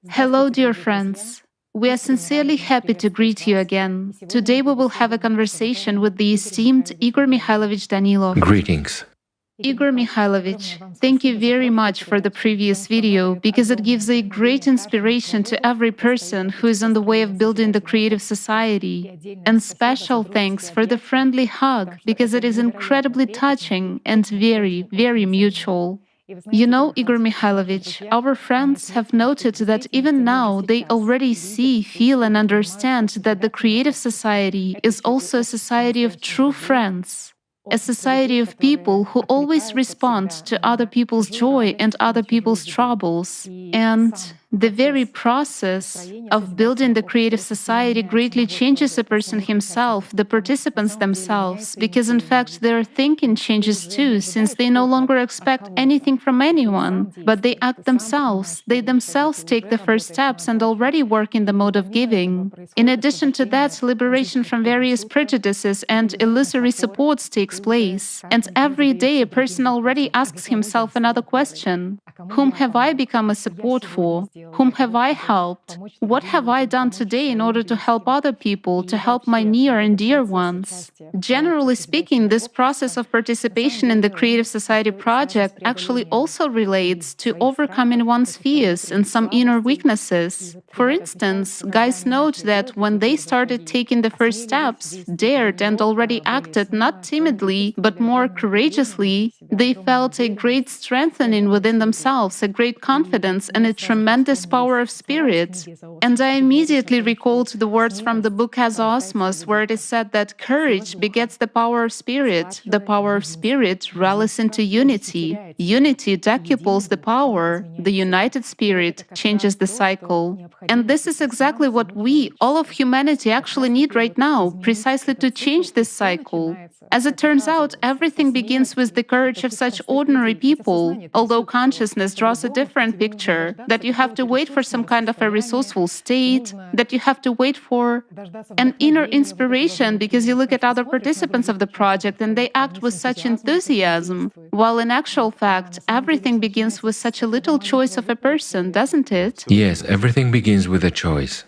Hello, dear friends. We are sincerely happy to greet you again. Today we will have a conversation with the esteemed Igor Mikhailovich Danilov. Greetings. Igor Mikhailovich, thank you very much for the previous video because it gives a great inspiration to every person who is on the way of building the creative society. And special thanks for the friendly hug because it is incredibly touching and very, very mutual. You know, Igor Mikhailovich, our friends have noted that even now they already see, feel, and understand that the creative society is also a society of true friends, a society of people who always respond to other people's joy and other people's troubles. And the very process of building the creative society greatly changes a person himself, the participants themselves, because in fact their thinking changes too, since they no longer expect anything from anyone, but they act themselves. They themselves take the first steps and already work in the mode of giving. In addition to that, liberation from various prejudices and illusory supports takes place. And every day a person already asks himself another question: whom have I become a support for? Whom have I helped? What have I done today in order to help other people, to help my near and dear ones? Generally speaking, this process of participation in the Creative Society project actually also relates to overcoming one's fears and some inner weaknesses. For instance, guys note that when they started taking the first steps, dared and already acted not timidly but more courageously, they felt a great strengthening within themselves, a great confidence, and a tremendous power of spirit. And I immediately recalled the words from the book As Osmos, where it is said that courage begets the power of spirit rallies into unity. Unity decuples the power. The united spirit changes the cycle. And this is exactly what we, all of humanity, actually need right now, precisely to change this cycle. As it turns out, everything begins with the courage of such ordinary people, although consciousness draws a different picture, that you have to wait for some kind of a resourceful state, that you have to wait for an inner inspiration because you look at other participants of the project and they act with such enthusiasm, while in actual fact, everything begins with such a little choice of a person, doesn't it? Yes, everything begins with a choice.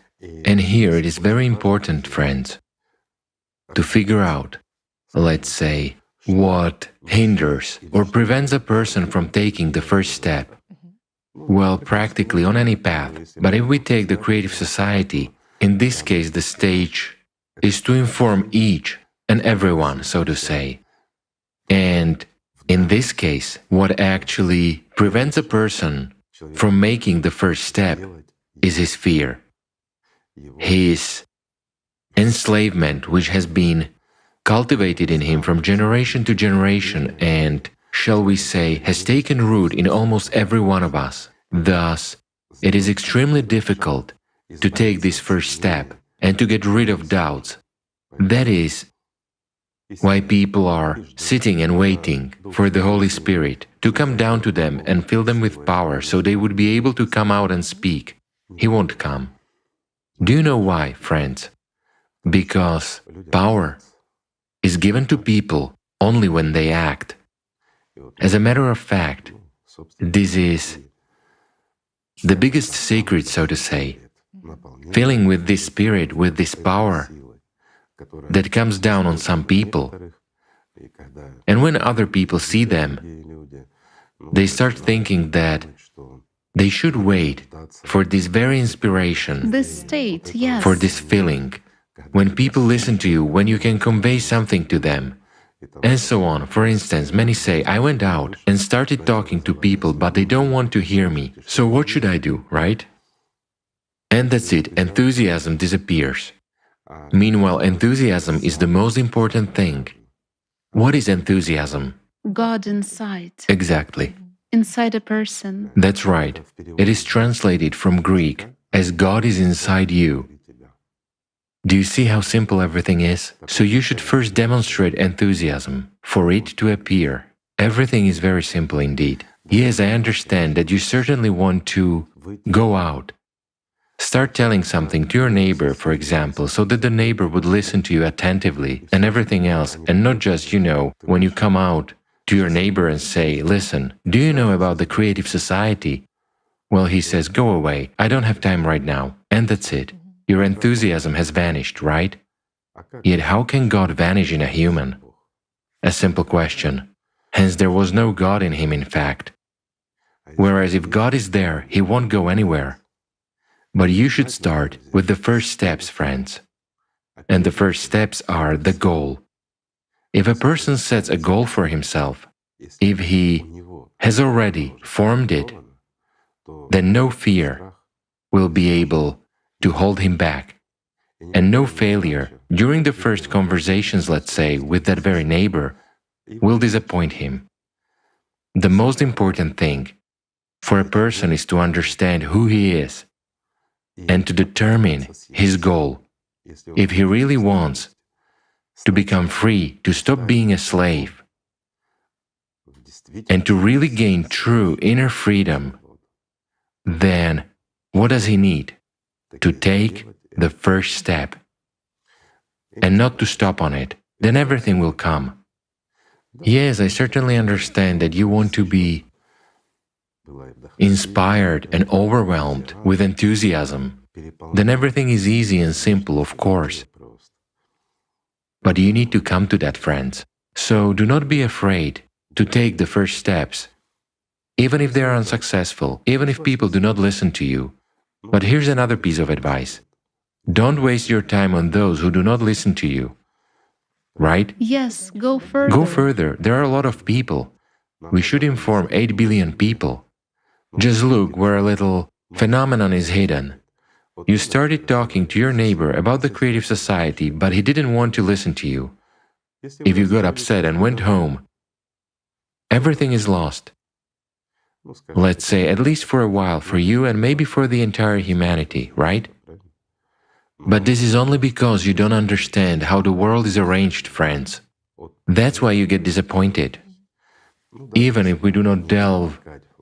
And here it is very important, friends, to figure out, let's say, what hinders or prevents a person from taking the first step. Well, practically on any path. But if we take the creative society, in this case the stage is to inform each and everyone, so to say. And in this case, what actually prevents a person from making the first step is his fear, his enslavement, which has been cultivated in him from generation to generation and, shall we say, has taken root in almost every one of us. Thus, it is extremely difficult to take this first step and to get rid of doubts. That is why people are sitting and waiting for the Holy Spirit to come down to them and fill them with power so they would be able to come out and speak. He won't come. Do you know why, friends? Because power is given to people only when they act. As a matter of fact, this is the biggest secret, so to say, filling with this spirit, with this power that comes down on some people. And when other people see them, they start thinking that they should wait for this very inspiration, This state, yes. for this feeling. When people listen to you, when you can convey something to them, and so on. For instance, many say, I went out and started talking to people, but they don't want to hear me. So what should I do, right? And that's it, enthusiasm disappears. Meanwhile, enthusiasm is the most important thing. What is enthusiasm? God inside. Exactly. Inside a person. That's right. It is translated from Greek as God is inside you. Do you see how simple everything is? So you should first demonstrate enthusiasm for it to appear. Everything is very simple indeed. Yes, I understand that you certainly want to go out. Start telling something to your neighbor, for example, so that the neighbor would listen to you attentively and everything else, and not just, when you come out to your neighbor and say, listen, do you know about the creative society? Well, he says, go away, I don't have time right now, and that's it. Your enthusiasm has vanished, right? Yet how can God vanish in a human? A simple question. Hence there was no God in him, in fact. Whereas if God is there, he won't go anywhere. But you should start with the first steps, friends. And the first steps are the goal. If a person sets a goal for himself, if he has already formed it, then no fear will be able to hold him back. And no failure during the first conversations, let's say, with that very neighbor, will disappoint him. The most important thing for a person is to understand who he is and to determine his goal. If he really wants to become free, to stop being a slave, and to really gain true inner freedom, then what does he need? To take the first step and not to stop on it. Then everything will come. Yes, I certainly understand that you want to be inspired and overwhelmed with enthusiasm. Then everything is easy and simple, of course. But you need to come to that, friends. So do not be afraid to take the first steps, even if they are unsuccessful, even if people do not listen to you. But here's another piece of advice. Don't waste your time on those who do not listen to you. Right? Yes, go further. Go further. There are a lot of people. We should inform 8 billion people. Just look where a little phenomenon is hidden. You started talking to your neighbor about the creative society, but he didn't want to listen to you. If you got upset and went home, everything is lost. Let's say, at least for a while, for you and maybe for the entire humanity, right? But this is only because you don't understand how the world is arranged, friends. That's why you get disappointed. Even if we do not delve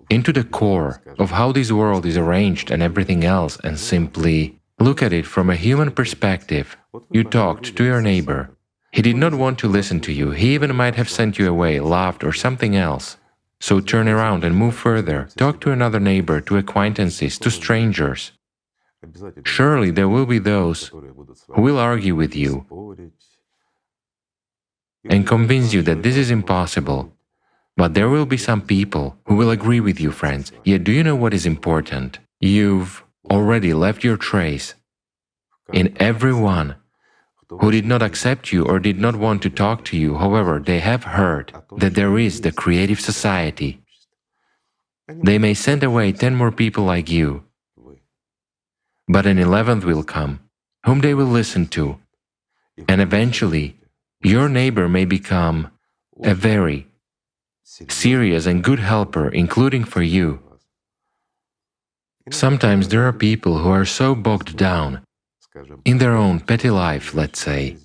into the core of how this world is arranged and everything else, and simply look at it from a human perspective. You talked to your neighbor. He did not want to listen to you. He even might have sent you away, laughed, or something else. So turn around and move further. Talk to another neighbor, to acquaintances, to strangers. Surely there will be those who will argue with you and convince you that this is impossible. But there will be some people who will agree with you, friends. Yet do you know what is important? You've already left your trace in everyone who did not accept you or did not want to talk to you. However, they have heard that there is the creative society. They may send away 10 more people like you, but an 11th will come, whom they will listen to. And eventually, your neighbor may become a very serious and good helper, including for you. Sometimes there are people who are so bogged down in their own petty life, let's say,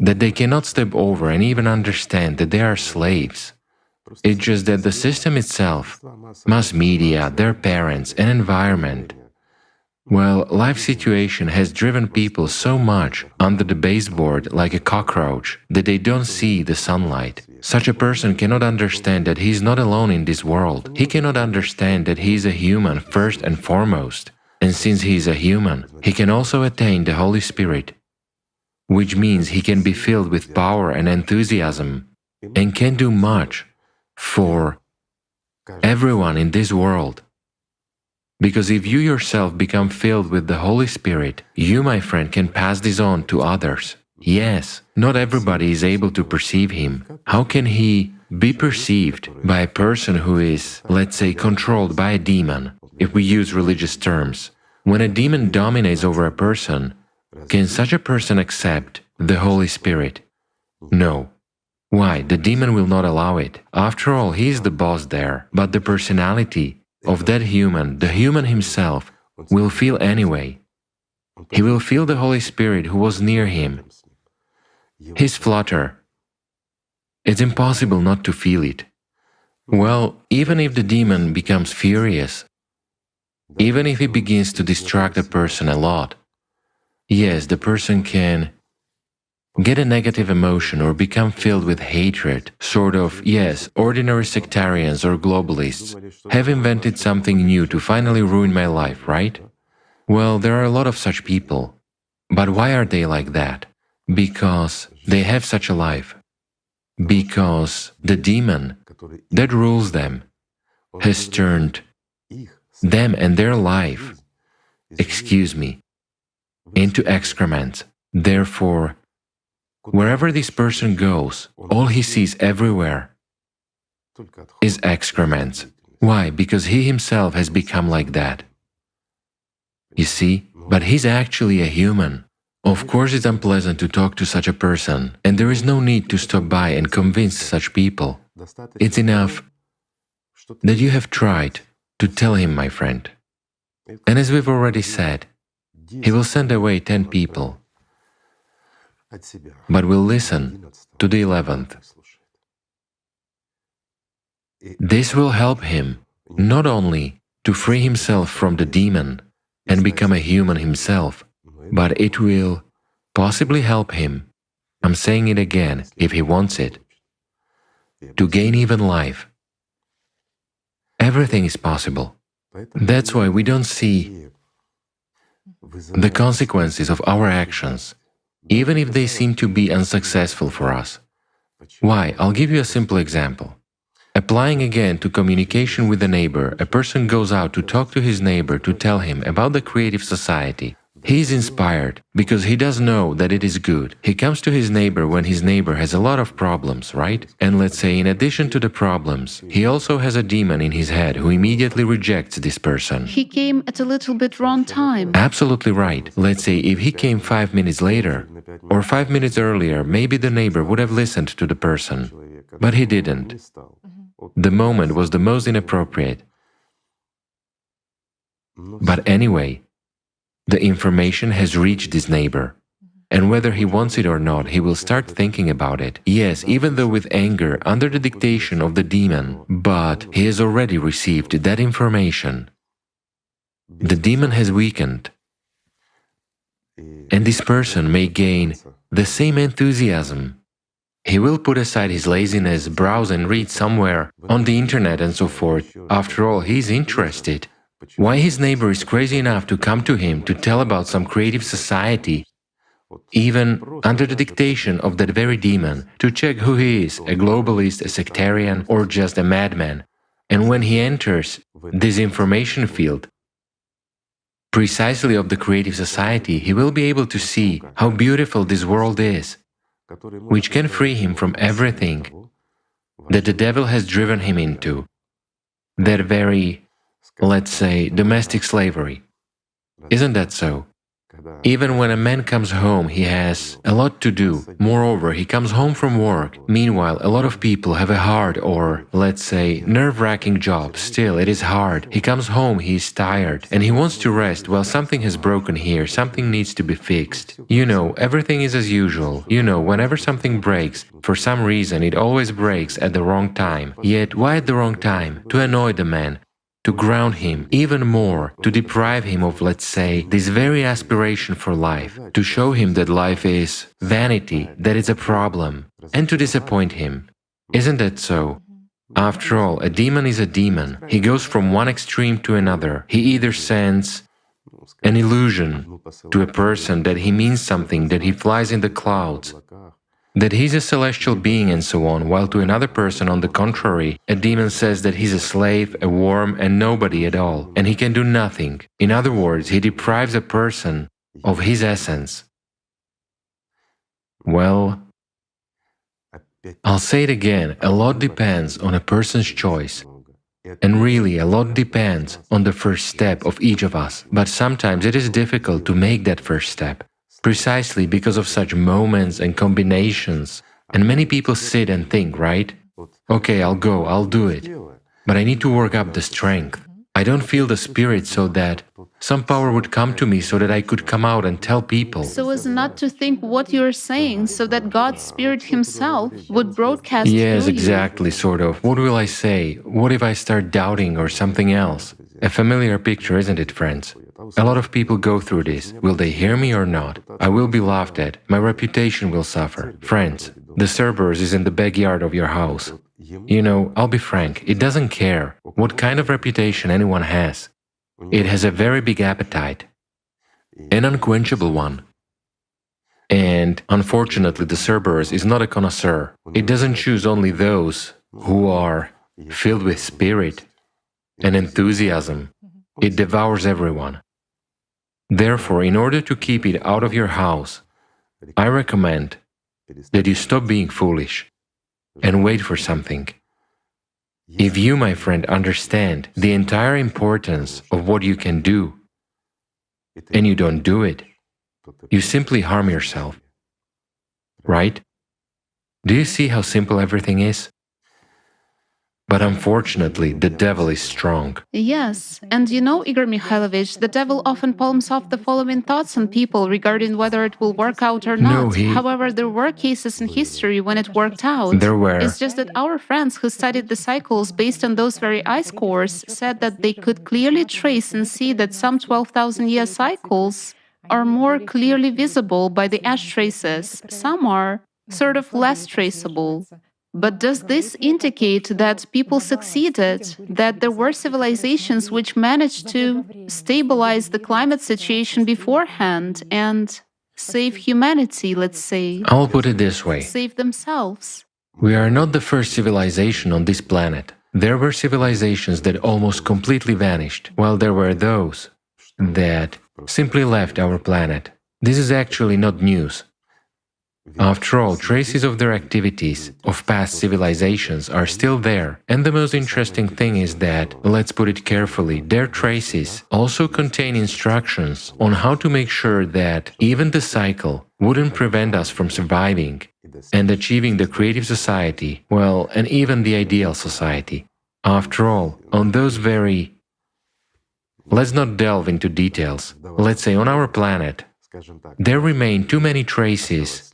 that they cannot step over and even understand that they are slaves. It's just that the system itself, mass media, their parents, and environment, well, life situation has driven people so much under the baseboard like a cockroach that they don't see the sunlight. Such a person cannot understand that he is not alone in this world. He cannot understand that he is a human first and foremost. And since he is a human, he can also attain the Holy Spirit, which means he can be filled with power and enthusiasm and can do much for everyone in this world. Because if you yourself become filled with the Holy Spirit, you, my friend, can pass this on to others. Yes, not everybody is able to perceive him. How can he be perceived by a person who is, let's say, controlled by a demon, if we use religious terms? When a demon dominates over a person, can such a person accept the Holy Spirit? No. Why? The demon will not allow it. After all, he is the boss there, but the personality of that human, the human himself, will feel anyway. He will feel the Holy Spirit who was near him. His flutter. It's impossible not to feel it. Well, even if the demon becomes furious, even if he begins to distract a person a lot, yes, the person can get a negative emotion or become filled with hatred, sort of, yes, ordinary sectarians or globalists have invented something new to finally ruin my life, right? Well, there are a lot of such people. But why are they like that? Because they have such a life. Because the demon that rules them has turned them and their life, excuse me, into excrement. Therefore, wherever this person goes, all he sees everywhere is excrement. Why? Because he himself has become like that. You see? But he's actually a human. Of course it's unpleasant to talk to such a person, and there is no need to stop by and convince such people. It's enough that you have tried to tell him, my friend. And as we've already said, he will send away 10 people, but will listen to the 11th. This will help him not only to free himself from the demon and become a human himself, but it will possibly help him, I'm saying it again, if he wants it, to gain even life. Everything is possible. That's why we don't see the consequences of our actions, even if they seem to be unsuccessful for us. Why? I'll give you a simple example. Applying again to communication with a neighbor, a person goes out to talk to his neighbor to tell him about the creative society. He is inspired because he does know that it is good. He comes to his neighbor when his neighbor has a lot of problems, right? And let's say in addition to the problems, he also has a demon in his head who immediately rejects this person. He came at a little bit wrong time. Absolutely right. Let's say if he came 5 minutes later or 5 minutes earlier, maybe the neighbor would have listened to the person. But he didn't. The moment was the most inappropriate. But anyway, the information has reached this neighbor. And whether he wants it or not, he will start thinking about it. Yes, even though with anger, under the dictation of the demon, but he has already received that information. The demon has weakened. And this person may gain the same enthusiasm. He will put aside his laziness, browse and read somewhere on the internet and so forth. After all, he is interested. Why his neighbor is crazy enough to come to him to tell about some creative society, even under the dictation of that very demon, to check who he is, a globalist, a sectarian, or just a madman. And when he enters this information field, precisely of the creative society, he will be able to see how beautiful this world is, which can free him from everything that the devil has driven him into, that very, let's say, domestic slavery. Isn't that so? Even when a man comes home, he has a lot to do. Moreover, he comes home from work. Meanwhile, a lot of people have a hard or, let's say, nerve-wracking job. Still, it is hard. He comes home, he is tired, and he wants to rest. Well, something has broken here, something needs to be fixed. You know, everything is as usual. You know, whenever something breaks, for some reason, it always breaks at the wrong time. Yet, why at the wrong time? To annoy the man, to ground him even more, to deprive him of, let's say, this very aspiration for life, to show him that life is vanity, that it's a problem, and to disappoint him. Isn't that so? After all, a demon is a demon. He goes from one extreme to another. He either sends an illusion to a person that he means something, that he flies in the clouds, that he's a celestial being and so on, while to another person, on the contrary, a demon says that he's a slave, a worm, and nobody at all, and he can do nothing. In other words, he deprives a person of his essence. Well, I'll say it again, a lot depends on a person's choice. And really, a lot depends on the first step of each of us. But sometimes it is difficult to make that first step, precisely because of such moments and combinations. And many people sit and think, right? Okay, I'll go, I'll do it. But I need to work up the strength. I don't feel the spirit so that some power would come to me so that I could come out and tell people. So as not to think what you're saying, so that God's Spirit Himself would broadcast Yes, through you. exactly, sort of. What will I say? What if I start doubting or something else? A familiar picture, isn't it, friends? A lot of people go through this. Will they hear me or not? I will be laughed at. My reputation will suffer. Friends, the Cerberus is in the backyard of your house. You know, I'll be frank, it doesn't care what kind of reputation anyone has. It has a very big appetite, an unquenchable one. And unfortunately, the Cerberus is not a connoisseur. It doesn't choose only those who are filled with spirit and enthusiasm. It devours everyone. Therefore, in order to keep it out of your house, I recommend that you stop being foolish and wait for something. If you, my friend, understand the entire importance of what you can do, and you don't do it, you simply harm yourself. Right? Do you see how simple everything is? But unfortunately, the devil is strong. Yes, and you know, Igor Mikhailovich, the devil often palms off the following thoughts on people regarding whether it will work out or not. However, there were cases in history when it worked out. There were. It's just that our friends who studied the cycles based on those very ice cores said that they could clearly trace and see that some 12,000-year cycles are more clearly visible by the ash traces. Some are sort of less traceable. But does this indicate that people succeeded, that there were civilizations which managed to stabilize the climate situation beforehand and save humanity, let's say? I'll put it this way. Save themselves. We are not the first civilization on this planet. There were civilizations that almost completely vanished, while there were those that simply left our planet. This is actually not news. After all, traces of their activities, of past civilizations, are still there. And the most interesting thing is that, let's put it carefully, their traces also contain instructions on how to make sure that even the cycle wouldn't prevent us from surviving and achieving the creative society, well, and even the ideal society. After all, on those very... Let's not delve into details. Let's say on our planet, there remain too many traces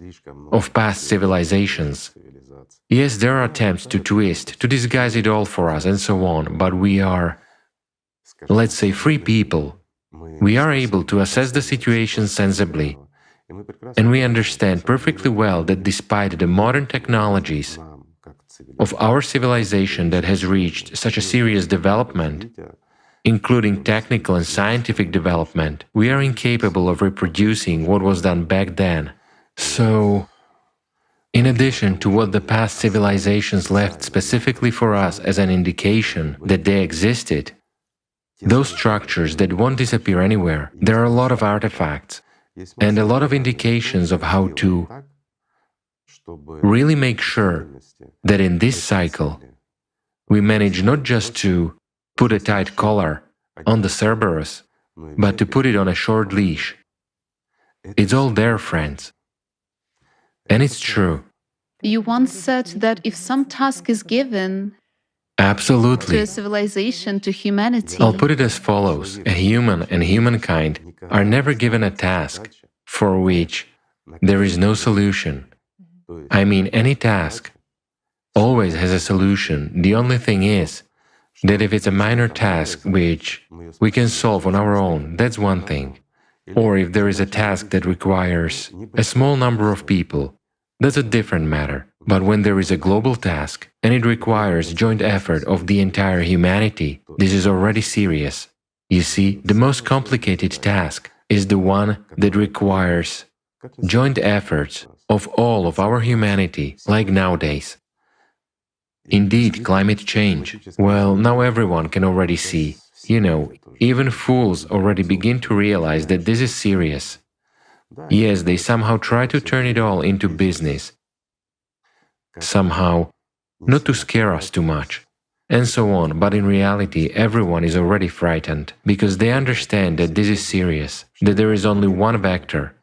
of past civilizations. Yes, there are attempts to twist, to disguise it all for us and so on, but we are, let's say, free people. We are able to assess the situation sensibly, and we understand perfectly well that despite the modern technologies of our civilization that has reached such a serious development, including technical and scientific development, we are incapable of reproducing what was done back then. So, in addition to what the past civilizations left specifically for us as an indication that they existed, those structures that won't disappear anywhere, there are a lot of artifacts and a lot of indications of how to really make sure that in this cycle we manage not just to put a tight collar on the Cerberus, but to put it on a short leash. It's all there, friends. And it's true. You once said that if some task is given Absolutely. to a civilization, to humanity... I'll put it as follows. A human and humankind are never given a task for which there is no solution. I mean, any task always has a solution. The only thing is that if it's a minor task which we can solve on our own, that's one thing. Or if there is a task that requires a small number of people, that's a different matter. But when there is a global task and it requires joint effort of the entire humanity, this is already serious. You see, the most complicated task is the one that requires joint efforts of all of our humanity, like nowadays. Indeed, climate change. Well, now everyone can already see. You know, even fools already begin to realize that this is serious. Yes, they somehow try to turn it all into business. Somehow, not to scare us too much. And so on, but in reality, everyone is already frightened, because they understand that this is serious, that there is only one vector.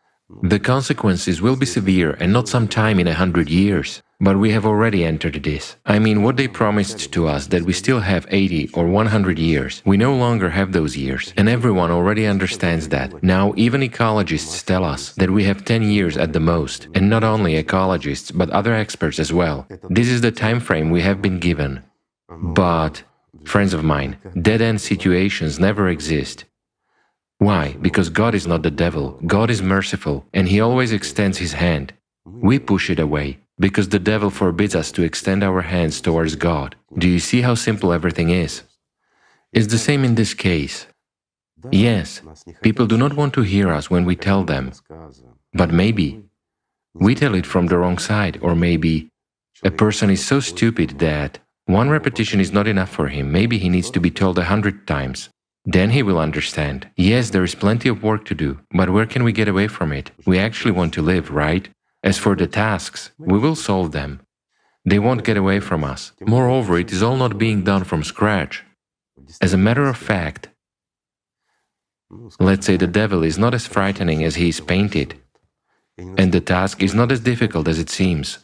The consequences will be severe and not sometime in 100 years. But we have already entered this. I mean, what they promised to us, that we still have 80 or 100 years, we no longer have those years. And everyone already understands that. Now, even ecologists tell us that we have 10 years at the most. And not only ecologists, but other experts as well. This is the time frame we have been given. But, friends of mine, dead-end situations never exist. Why? Because God is not the devil. God is merciful, and He always extends His hand. We push it away, because the devil forbids us to extend our hands towards God. Do you see how simple everything is? It's the same in this case. Yes, people do not want to hear us when we tell them, but maybe we tell it from the wrong side, or maybe a person is so stupid that one repetition is not enough for him. Maybe he needs to be told 100 times. Then he will understand. Yes, there is plenty of work to do, but where can we get away from it? We actually want to live, right? As for the tasks, we will solve them. They won't get away from us. Moreover, it is all not being done from scratch. As a matter of fact, let's say the devil is not as frightening as he is painted, and the task is not as difficult as it seems.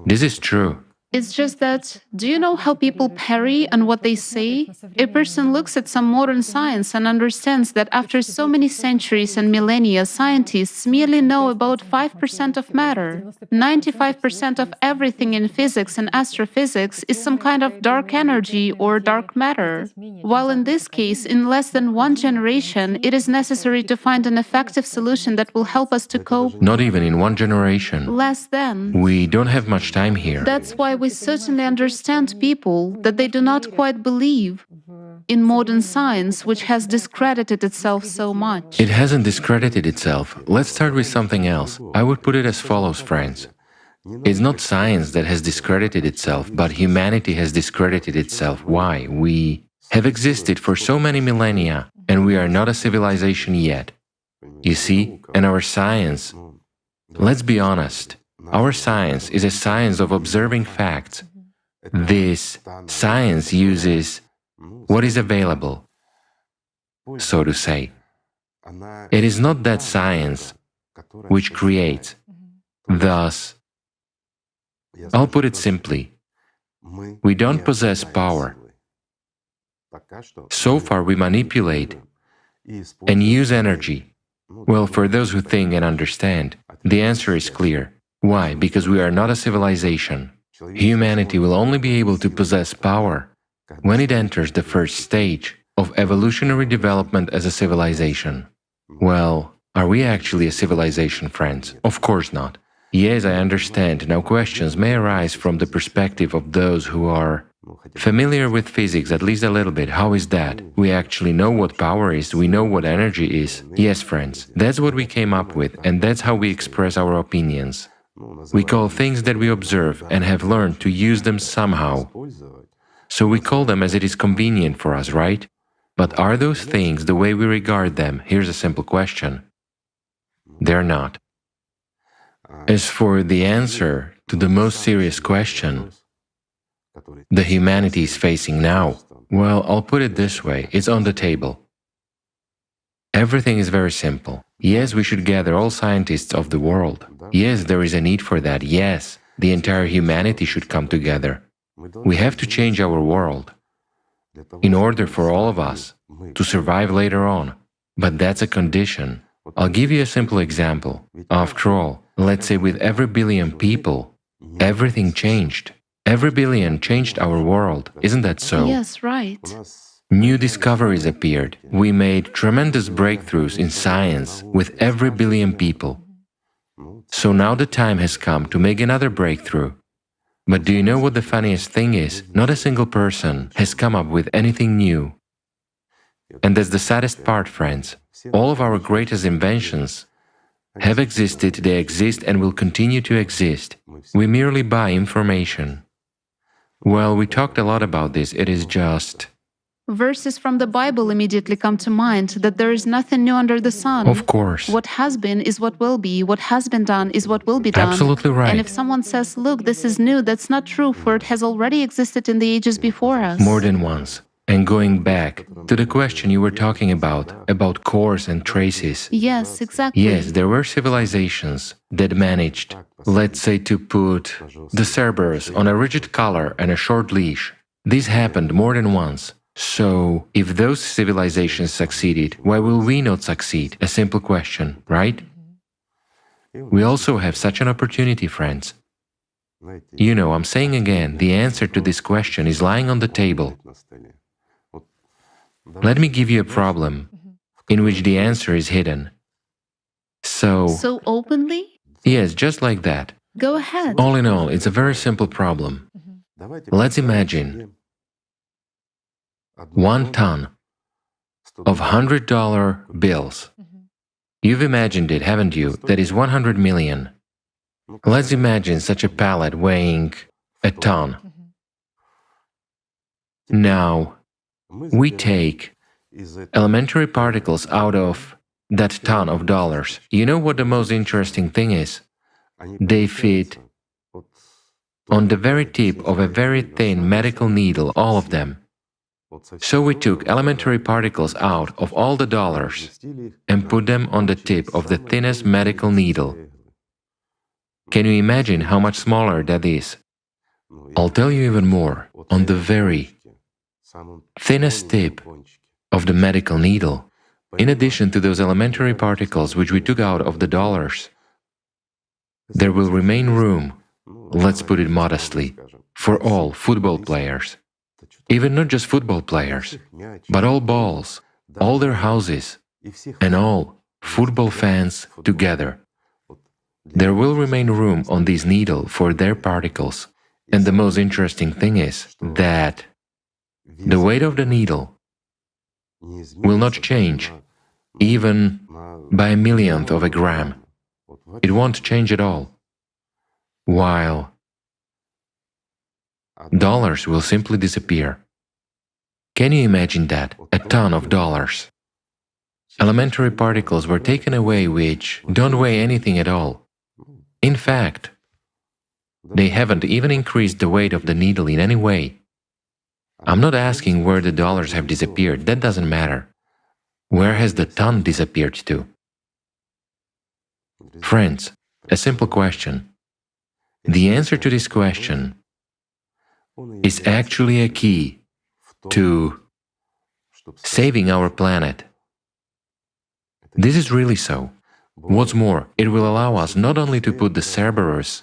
This is true. It's just that, do you know how people parry and what they say? A person looks at some modern science and understands that after so many centuries and millennia, scientists merely know about 5% of matter. 95% of everything in physics and astrophysics is some kind of dark energy or dark matter. While in this case, in less than one generation, it is necessary to find an effective solution that will help us to cope. Not even in one generation. Less than. We don't have much time here. That's why we certainly understand people that they do not quite believe in modern science, which has discredited itself so much. It hasn't discredited itself. Let's start with something else. I would put it as follows, friends. It's not science that has discredited itself, but humanity has discredited itself. Why? We have existed for so many millennia, and we are not a civilization yet. You see, and our science, let's be honest, our science is a science of observing facts. This science uses what is available, so to say. It is not that science which creates. Thus, I'll put it simply, we don't possess power. So far we manipulate and use energy. Well, for those who think and understand, the answer is clear. Why? Because we are not a civilization. Humanity will only be able to possess power when it enters the first stage of evolutionary development as a civilization. Well, are we actually a civilization, friends? Of course not. Yes, I understand. Now questions may arise from the perspective of those who are familiar with physics, at least a little bit. How is that? We actually know what power is, we know what energy is. Yes, friends, that's what we came up with, and that's how we express our opinions. We call things that we observe and have learned to use them somehow. So we call them as it is convenient for us, right? But are those things the way we regard them? Here's a simple question. They're not. As for the answer to the most serious question the humanity is facing now, well, I'll put it this way, it's on the table. Everything is very simple. Yes, we should gather all scientists of the world. Yes, there is a need for that. Yes, the entire humanity should come together. We have to change our world in order for all of us to survive later on. But that's a condition. I'll give you a simple example. After all, let's say with every billion people, everything changed. Every billion changed our world. Isn't that so? Yes, right. New discoveries appeared. We made tremendous breakthroughs in science with every billion people. So now the time has come to make another breakthrough. But do you know what the funniest thing is? Not a single person has come up with anything new. And that's the saddest part, friends. All of our greatest inventions have existed, they exist and will continue to exist. We merely buy information. Well, we talked a lot about this, it is just... Verses from the Bible immediately come to mind, that there is nothing new under the sun. Of course. What has been is what will be, what has been done is what will be done. Absolutely right. And if someone says, look, this is new, that's not true, for it has already existed in the ages before us. More than once. And going back to the question you were talking about cores and traces. Yes, exactly. Yes, there were civilizations that managed, let's say, to put the Cerberus on a rigid collar and a short leash. This happened more than once. So, if those civilizations succeeded, why will we not succeed? A simple question, right? We also have such an opportunity, friends. You know, I'm saying again, the answer to this question is lying on the table. Let me give you a problem in which the answer is hidden. So openly? Yes, just like that. Go ahead. All in all, it's a very simple problem. Let's imagine 1 ton of $100 bills. You've imagined it, haven't you? That is 100 million. Let's imagine such a pallet weighing a ton. Now, we take elementary particles out of that ton of dollars. You know what the most interesting thing is? They fit on the very tip of a very thin medical needle, all of them. So we took elementary particles out of all the dollars and put them on the tip of the thinnest medical needle. Can you imagine how much smaller that is? I'll tell you even more. On the very thinnest tip of the medical needle, in addition to those elementary particles which we took out of the dollars, there will remain room, let's put it modestly, for all football players. Even not just football players, but all balls, all their houses, and all football fans together. There will remain room on this needle for their particles. And the most interesting thing is that the weight of the needle will not change even by a millionth of a gram. It won't change at all. While dollars will simply disappear. Can you imagine that? A ton of dollars. Elementary particles were taken away which don't weigh anything at all. In fact, they haven't even increased the weight of the needle in any way. I'm not asking where the dollars have disappeared, that doesn't matter. Where has the ton disappeared to? Friends, a simple question. The answer to this question is actually a key to saving our planet. This is really so. What's more, it will allow us not only to put the Cerberus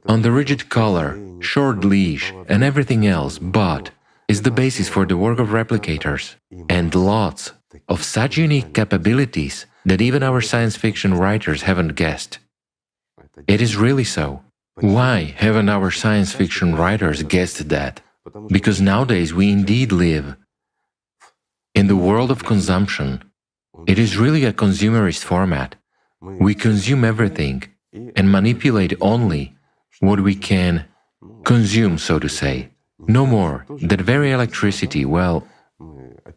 on the rigid collar, short leash and everything else, but is the basis for the work of replicators and lots of such unique capabilities that even our science fiction writers haven't guessed. It is really so. Why haven't our science fiction writers guessed that? Because nowadays we indeed live in the world of consumption. It is really a consumerist format. We consume everything and manipulate only what we can consume, so to say. No more. That very electricity, well,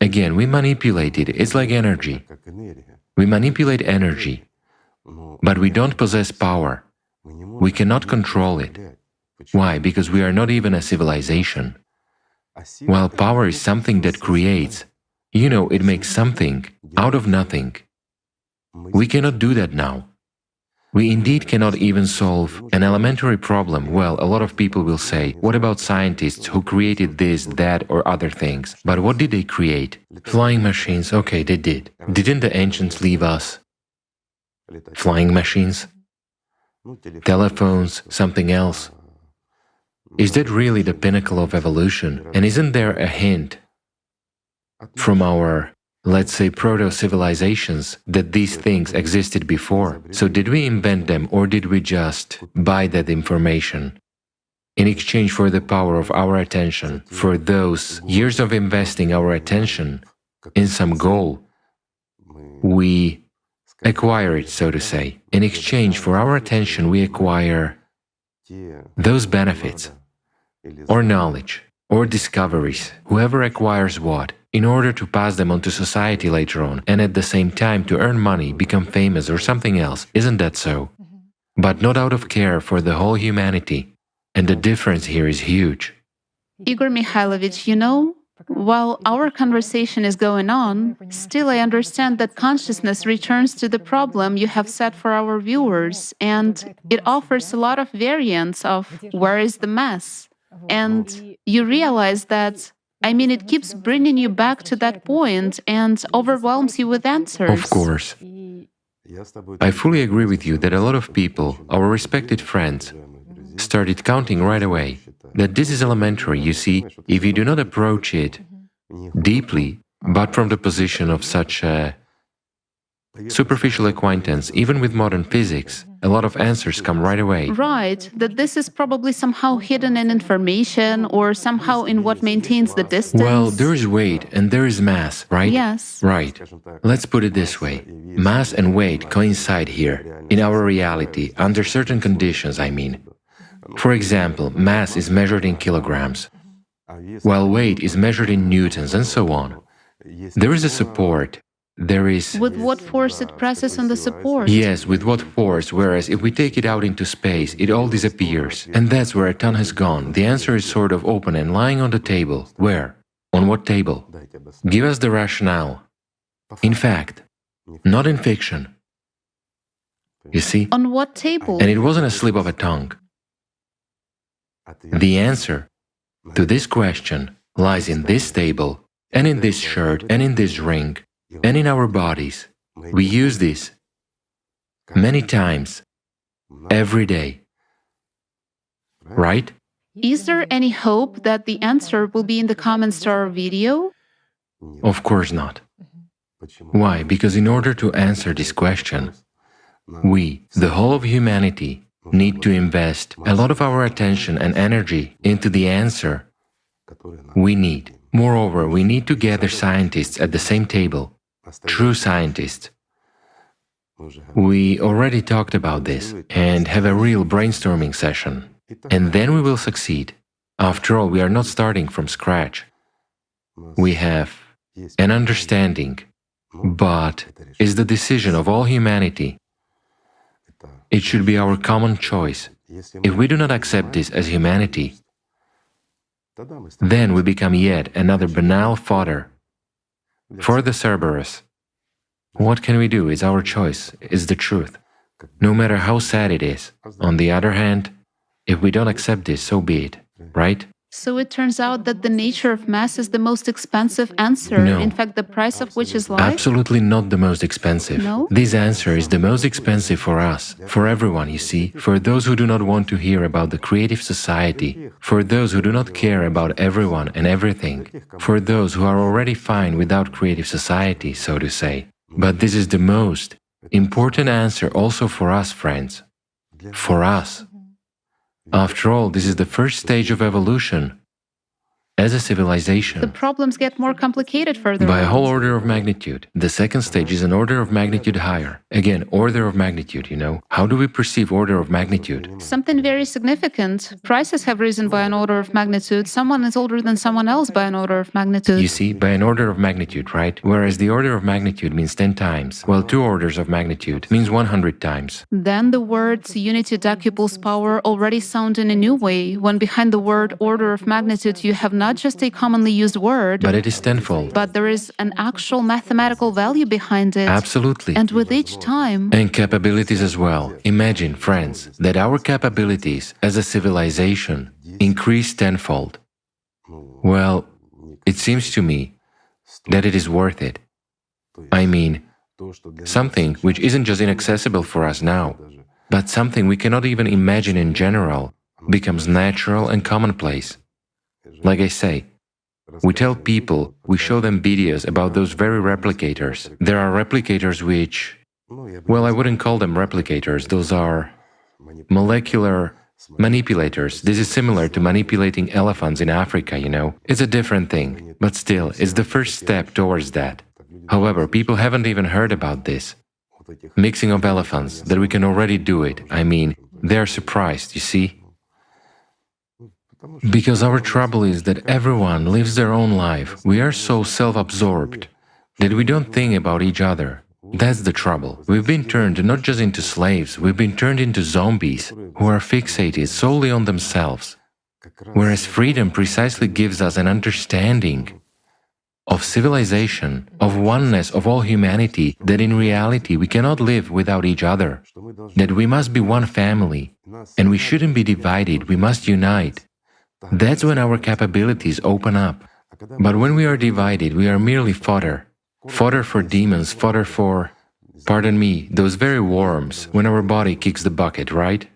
again, we manipulate it. It's like energy. We manipulate energy, but we don't possess power. We cannot control it. Why? Because we are not even a civilization. While power is something that creates, it makes something out of nothing. We cannot do that now. We indeed cannot even solve an elementary problem. Well, a lot of people will say, what about scientists who created this, that, or other things? But what did they create? Flying machines, okay, they did. Didn't the ancients leave us flying machines? Telephones, something else? Is that really the pinnacle of evolution? And isn't there a hint from our, let's say, proto-civilizations that these things existed before? So did we invent them or did we just buy that information? In exchange for the power of our attention, for those years of investing our attention in some goal, we acquire it, so to say. In exchange for our attention, we acquire those benefits, or knowledge, or discoveries, whoever acquires what, in order to pass them on to society later on, and at the same time to earn money, become famous or something else. Isn't that so? But not out of care for the whole humanity. And the difference here is huge. Igor Mikhailovich, while our conversation is going on, still I understand that consciousness returns to the problem you have set for our viewers, and it offers a lot of variants of where is the mess. And you realize that, it keeps bringing you back to that point and overwhelms you with answers. Of course. I fully agree with you that a lot of people, our respected friends, started counting right away that this is elementary. You see, if you do not approach it deeply, but from the position of such a superficial acquaintance, even with modern physics, a lot of answers come right away. Right, that this is probably somehow hidden in information or somehow in what maintains the distance. Well, there is weight and there is mass, right? Yes. Right. Let's put it this way. Mass and weight coincide here, in our reality, under certain conditions, I mean. For example, mass is measured in kilograms, while weight is measured in newtons and so on. There is a support. There is... With what force it presses on the support? Yes, with what force, whereas if we take it out into space, it all disappears. And that's where a ton has gone. The answer is sort of open and lying on the table. Where? On what table? Give us the rationale. In fact, not in fiction. You see? On what table? And it wasn't a slip of a tongue. The answer to this question lies in this table, and in this shirt, and in this ring, and in our bodies. We use this many times, every day. Right? Is there any hope that the answer will be in the comments to our video? Of course not. Why? Because in order to answer this question, we, the whole of humanity, need to invest a lot of our attention and energy into the answer we need. Moreover, we need to gather scientists at the same table, true scientists. We already talked about this and have a real brainstorming session. And then we will succeed. After all, we are not starting from scratch. We have an understanding, but it's the decision of all humanity. It should be our common choice. If we do not accept this as humanity, then we become yet another banal fodder for the Cerberus. What can we do? It's our choice, it's the truth, no matter how sad it is. On the other hand, if we don't accept this, so be it, right? So it turns out that the nature of mass is the most expensive answer, No. in fact the price of which is life? Absolutely not the most expensive. No? This answer is the most expensive for us, for everyone, you see, for those who do not want to hear about the creative society, for those who do not care about everyone and everything, for those who are already fine without creative society, so to say. But this is the most important answer also for us, friends. For us. After all, this is the first stage of evolution as a civilization. The problems get more complicated further By a on. whole order of magnitude. The second stage is an order of magnitude higher. Again, order of magnitude, you know. How do we perceive order of magnitude? Something very significant. Prices have risen by an order of magnitude. Someone is older than someone else by an order of magnitude. You see, by an order of magnitude, right? Whereas the order of magnitude means 10 times, while 2 orders of magnitude means 100 times. Then the words unity decuples power already sound in a new way, when behind the word order of magnitude you have not just a commonly used word, But it is tenfold. but there is an actual mathematical value behind it. Absolutely. And with each time, And capabilities as well. Imagine, friends, that our capabilities as a civilization increase tenfold. Well, it seems to me that it is worth it. I mean, something which isn't just inaccessible for us now, but something we cannot even imagine in general, becomes natural and commonplace. Like I say, we tell people, we show them videos about those very replicators. There are replicators which, well, I wouldn't call them replicators, those are molecular manipulators. This is similar to manipulating elephants in Africa, you know. It's a different thing, but still, it's the first step towards that. However, people haven't even heard about this. Mixing of elephants, that we can already do it. I mean, they're surprised, you see? Because our trouble is that everyone lives their own life. We are so self-absorbed that we don't think about each other. That's the trouble. We've been turned not just into slaves, we've been turned into zombies who are fixated solely on themselves. Whereas freedom precisely gives us an understanding of civilization, of oneness of all humanity, that in reality we cannot live without each other, that we must be one family, and we shouldn't be divided, we must unite. That's when our capabilities open up. But when we are divided, we are merely fodder. Fodder for demons, fodder for, pardon me, those very worms, when our body kicks the bucket, right?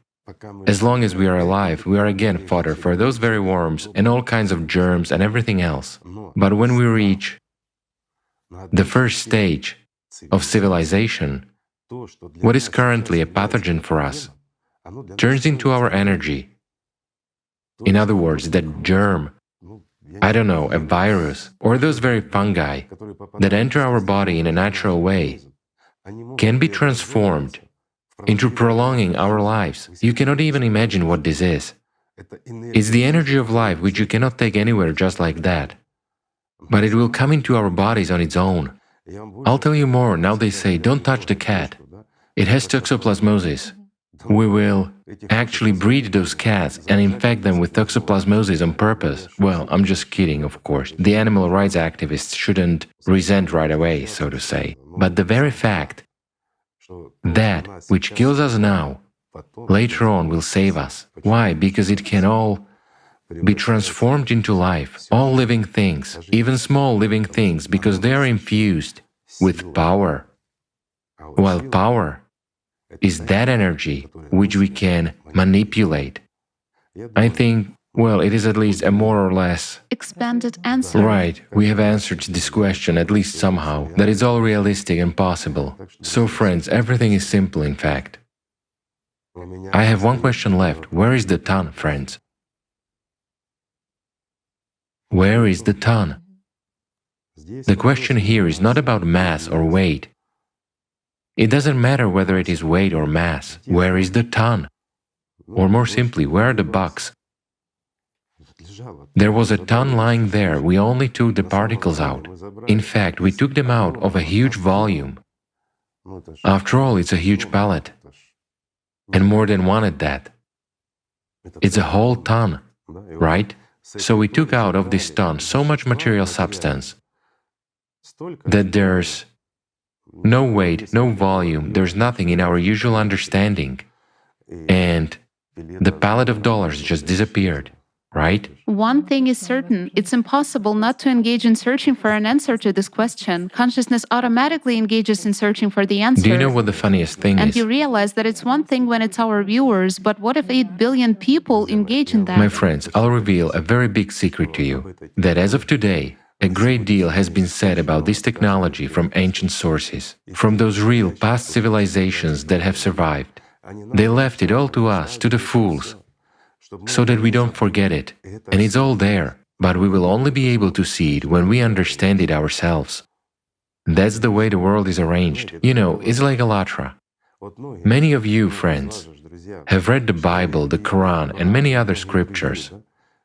As long as we are alive, we are again fodder for those very worms and all kinds of germs and everything else. But when we reach the first stage, of civilization, what is currently a pathogen for us, turns into our energy. In other words, that germ, I don't know, a virus, or those very fungi that enter our body in a natural way, can be transformed into prolonging our lives. You cannot even imagine what this is. It's the energy of life which you cannot take anywhere just like that. But it will come into our bodies on its own. I'll tell you more. Now they say, don't touch the cat. It has toxoplasmosis. We will actually breed those cats and infect them with toxoplasmosis on purpose. Well, I'm just kidding, of course. The animal rights activists shouldn't resent right away, so to say. But the very fact that which kills us now, later on will save us. Why? Because it can all be transformed into life. All living things, even small living things, because they are infused with power. While power is that energy which we can manipulate. I think, well, it is at least a more or less expanded answer. Right, we have answered this question at least somehow, that it's all realistic and possible. So friends, everything is simple in fact. I have one question left. Where is the ton, friends? Where is the ton? The question here is not about mass or weight. It doesn't matter whether it is weight or mass. Where is the ton? Or more simply, where are the bucks? There was a ton lying there, we only took the particles out. In fact, we took them out of a huge volume. After all, it's a huge pallet. And more than one at that. It's a whole ton, right? So we took out of this ton so much material substance that there's no weight, no volume, there's nothing in our usual understanding. And the pallet of dollars just disappeared, right? One thing is certain, it's impossible not to engage in searching for an answer to this question. Consciousness automatically engages in searching for the answer. Do you know what the funniest thing And is? you realize that it's one thing when it's our viewers, but what if 8 billion people engage in that? My friends, I'll reveal a very big secret to you, that as of today, a great deal has been said about this technology from ancient sources, from those real past civilizations that have survived. They left it all to us, to the fools, so that we don't forget it. And it's all there, but we will only be able to see it when we understand it ourselves. That's the way the world is arranged. You know, it's like Alatra. Many of you, friends, have read the Bible, the Quran, and many other scriptures,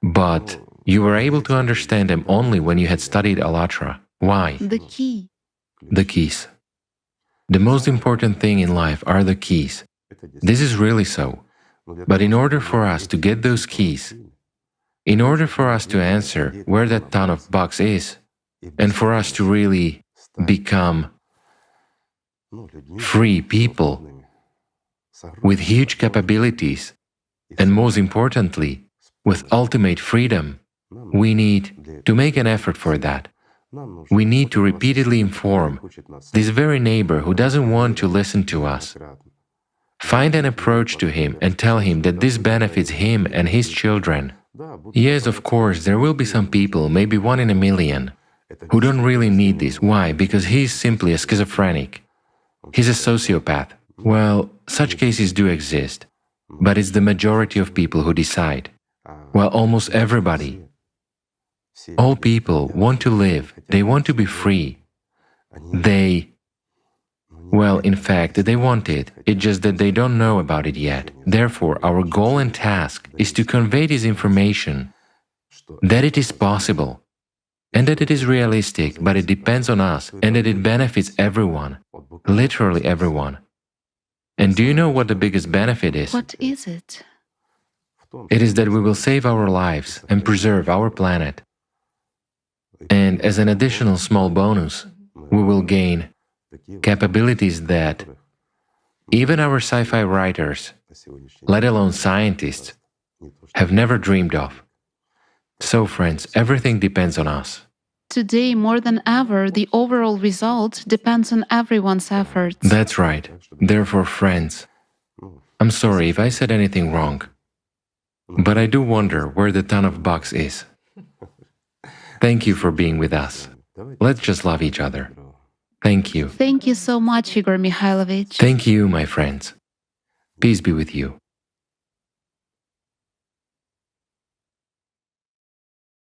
but you were able to understand them only when you had studied Alatra. Why? The key. The keys. The most important thing in life are the keys. This is really so. But in order for us to get those keys, in order for us to answer where that ton of bucks is, and for us to really become free people with huge capabilities, and most importantly, with ultimate freedom, we need to make an effort for that. We need to repeatedly inform this very neighbor who doesn't want to listen to us. Find an approach to him and tell him that this benefits him and his children. Yes, of course, there will be some people, maybe 1 in a million, who don't really need this. Why? Because he's simply a schizophrenic. He's a sociopath. Well, such cases do exist, but it's the majority of people who decide. While almost everybody, all people want to live, they want to be free. Well, in fact, they want it, it's just that they don't know about it yet. Therefore, our goal and task is to convey this information, that it is possible, and that it is realistic, but it depends on us, and that it benefits everyone, literally everyone. And do you know what the biggest benefit is? What is it? It is that we will save our lives and preserve our planet. And as an additional small bonus, we will gain capabilities that even our sci-fi writers, let alone scientists, have never dreamed of. So friends, everything depends on us. Today, more than ever, the overall result depends on everyone's efforts. That's right. Therefore, friends, I'm sorry if I said anything wrong, but I do wonder where the ton of bucks is. Thank you for being with us. Let's just love each other. Thank you. Thank you so much, Igor Mikhailovich. Thank you, my friends. Peace be with you.